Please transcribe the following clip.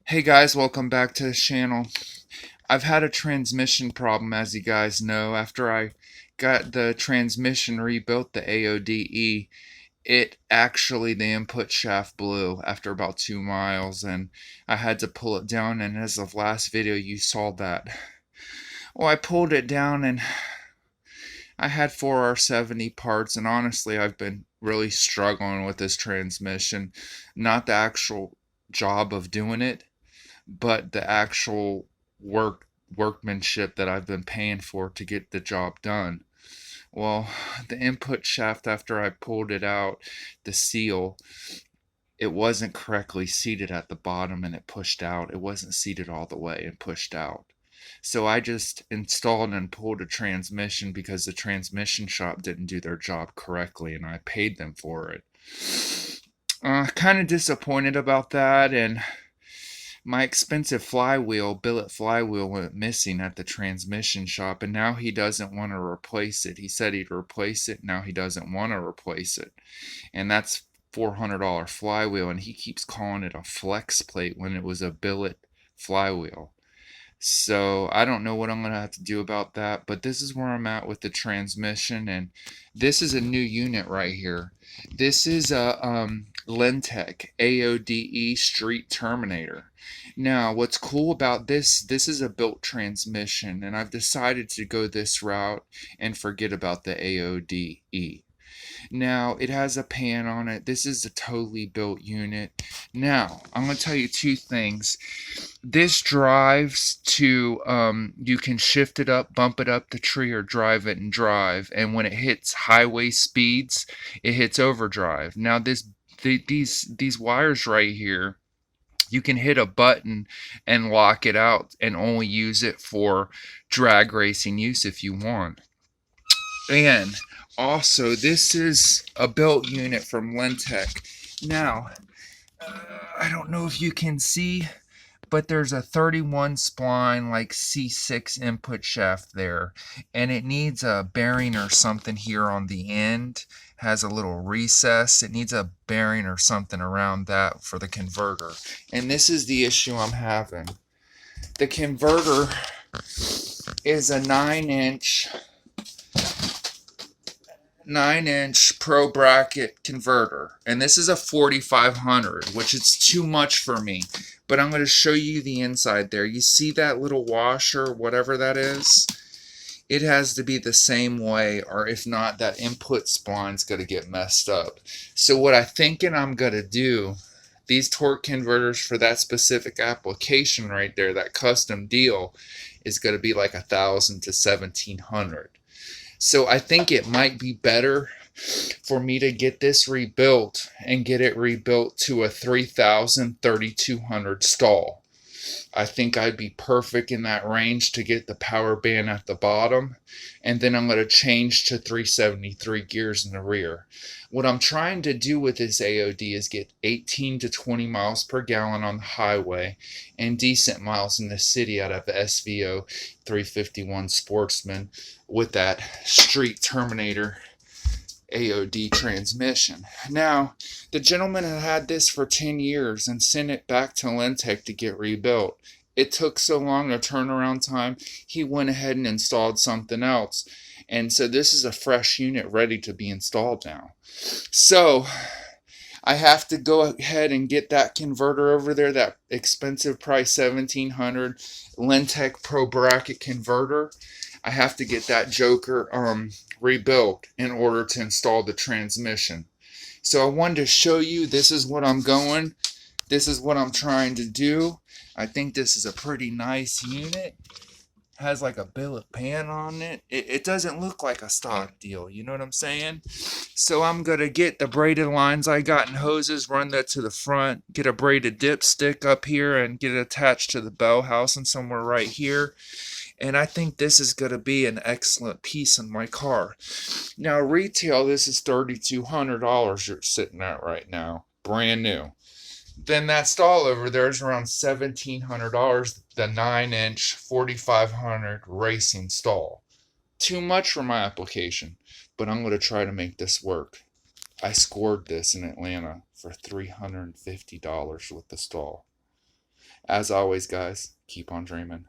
Hey guys, welcome back to the channel. I've had a transmission problem, as you guys know. After I got the transmission rebuilt, the AODE, the input shaft blew after about 2 miles, and I had to pull it down, and as of last video you saw that. Well, I pulled it down and I had 4R70 parts, and honestly I've been really struggling with this transmission. Not the actual job of doing it, but the actual workmanship that I've been paying for to get the job done. Well, the input shaft, after I pulled it out, the seal, it wasn't correctly seated at the bottom and it pushed out. It wasn't seated all the way and pushed out. So I just installed and pulled a transmission because the transmission shop didn't do their job correctly and I paid them for it. Kind of disappointed about that, and my expensive billet flywheel went missing at the transmission shop, and now he doesn't want to replace it. He said he'd replace it, now he doesn't want to replace it. And that's $400 flywheel, and he keeps calling it a flex plate when it was a billet flywheel. So I don't know what I'm going to have to do about that, but this is where I'm at with the transmission, and this is a new unit right here. This is a Lentech AODE Street Terminator. Now, what's cool about this is a built transmission, and I've decided to go this route and forget about the AODE. Now, it has a pan on it. This is a totally built unit. Now, I'm going to tell you two things. This drives to, you can shift it up, bump it up the tree, or drive it and drive. And when it hits highway speeds, it hits overdrive. Now, these wires right here, you can hit a button and lock it out and only use it for drag racing use if you want. And also, this is a built unit from Lentech. Now, I don't know if you can see, but there's a 31 spline, like C6 input shaft there, and it needs a bearing or something here on the end. Has a little recess. It needs a bearing or something around that for the converter, and this is the issue I'm having. The converter is a 9-inch pro bracket converter, and this is a 4500, which is too much for me, but I'm going to show you the inside there. You see that little washer, whatever that is? It has to be the same way, or if not, that input spline's going to get messed up. So what I'm thinking I'm going to do, these torque converters for that specific application right there, that custom deal, is going to be like 1,000 to 1,700. So I think it might be better for me to get this rebuilt and get it rebuilt to a 3,000, 3,200 stall. I think I'd be perfect in that range to get the power band at the bottom, and then I'm going to change to 373 gears in the rear. What I'm trying to do with this AOD is get 18 to 20 miles per gallon on the highway and decent miles in the city out of the SVO 351 Sportsman with that Street Terminator AOD transmission. Now, the gentleman had this for 10 years and sent it back to Lentech to get rebuilt. It took so long, a turnaround time, he went ahead and installed something else. And so this is a fresh unit ready to be installed now. So I have to go ahead and get that converter over there, that expensive price, 1,700 Lentech Pro Bracket converter. I have to get that joker rebuilt in order to install the transmission. So I wanted to show you, this is what I'm going. This is what I'm trying to do. I think this is a pretty nice unit. Has like a billet pan on it. It doesn't look like a stock deal, you know what I'm saying? So I'm going to get the braided lines I got in hoses, run that to the front, get a braided dipstick up here and get it attached to the bell housing somewhere right here. And I think this is going to be an excellent piece in my car. Now, retail, this is $3,200 you're sitting at right now, brand new. Then that stall over there is around $1,700, the 9-inch 4,500 racing stall. Too much for my application, but I'm going to try to make this work. I scored this in Atlanta for $350 with the stall. As always, guys, keep on dreaming.